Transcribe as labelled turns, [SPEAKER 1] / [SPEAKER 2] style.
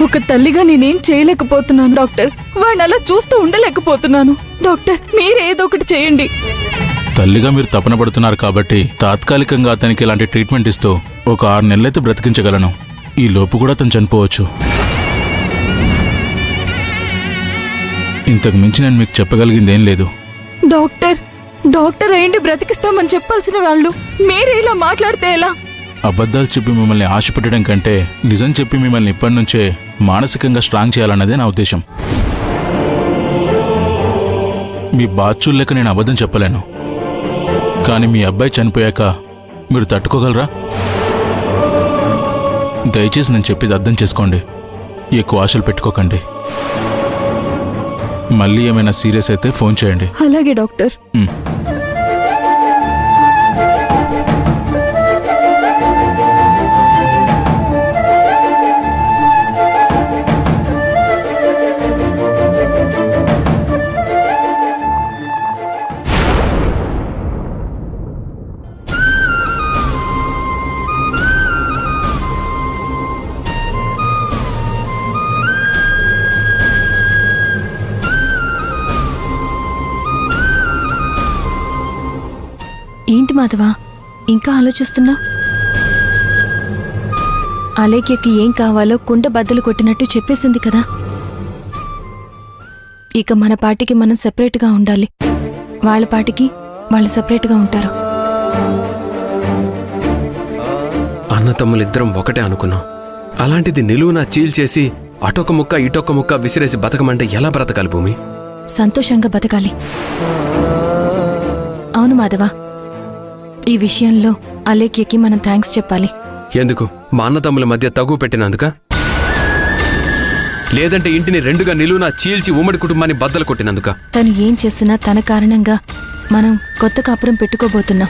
[SPEAKER 1] ఒక తల్లిగా నేనేం చేయలేకపోతున్నాను డాక్టర్. వాడిని అలా చూస్తూ ఉండలేకపోతున్నాను. డాక్టర్ మీరేదో ఒకటి చేయండి.
[SPEAKER 2] తల్లిగా మీరు తపన పడుతున్నారు కాబట్టి తాత్కాలికంగా అతనికి ఇలాంటి ట్రీట్మెంట్ ఇస్తూ ఒక 6 నెలలైతే బ్రతికించగలను. ఈ లోపు కూడా అతను చనిపోవచ్చు. ఇంతకు మించి నేను మీకు చెప్పగలిగిందేం లేదు.
[SPEAKER 1] డాక్టర్ అయ్యండి బ్రతికిస్తామని చెప్పాల్సిన వాళ్ళు మీరే ఇలా మాట్లాడితే ఎలా?
[SPEAKER 2] అబద్ధాలు చెప్పి మిమ్మల్ని ఆశపెట్టడం కంటే నిజం చెప్పి మిమ్మల్ని ఇప్పటి నుంచే మానసికంగా స్ట్రాంగ్ చేయాలన్నదే నా ఉద్దేశం. మీ బాధ్యులు లెక్క నేను అబద్ధం చెప్పలేను. కానీ మీ అబ్బాయి చనిపోయాక మీరు తట్టుకోగలరా? దయచేసి నేను చెప్పేది అర్థం చేసుకోండి. ఎక్కువ ఆశలు పెట్టుకోకండి. మళ్ళీ ఏమైనా సీరియస్ అయితే ఫోన్ చేయండి.
[SPEAKER 1] అలాగే డాక్టర్.
[SPEAKER 3] ఏంటి మాధవా ఇంకా ఆలోచిస్తున్నా? అలేఖ్యకి ఏం కావాలో కుండ బద్దలు కొట్టినట్టు చెప్పేసింది కదా. ఇక మన పార్టీకి మనం సెపరేట్గా ఉండాలి. వాళ్ళ పార్టీకి వాళ్ళు సెపరేట్గా ఉంటారు.
[SPEAKER 4] అన్న తమ్ములిద్దరం ఒకటే అనుకున్నాం. అలాంటిది నిలువునా చీల్చేసి అటొక ముక్క ఇటొక ముక్క విసిరేసి బతకమంటే ఎలా బ్రతకాలి భూమి?
[SPEAKER 3] సంతోషంగా బతకాలి. అవును మాధవా, ఈ విషయంలో అలేఖ్యకి మనం థ్యాంక్స్ చెప్పాలి.
[SPEAKER 4] ఎందుకు? మా అన్నతమ్ముల మధ్య తగు పెట్టినందుక? లేదంటే ఇంటిని రెండుగా నిలువునా చీల్చి ఉమ్మడి కుటుంబాన్ని బద్దలు కొట్టినందుక?
[SPEAKER 3] తను ఏం చేసినా తన కారణంగా మనం కొత్త కాపురం పెట్టుకోబోతున్నాం.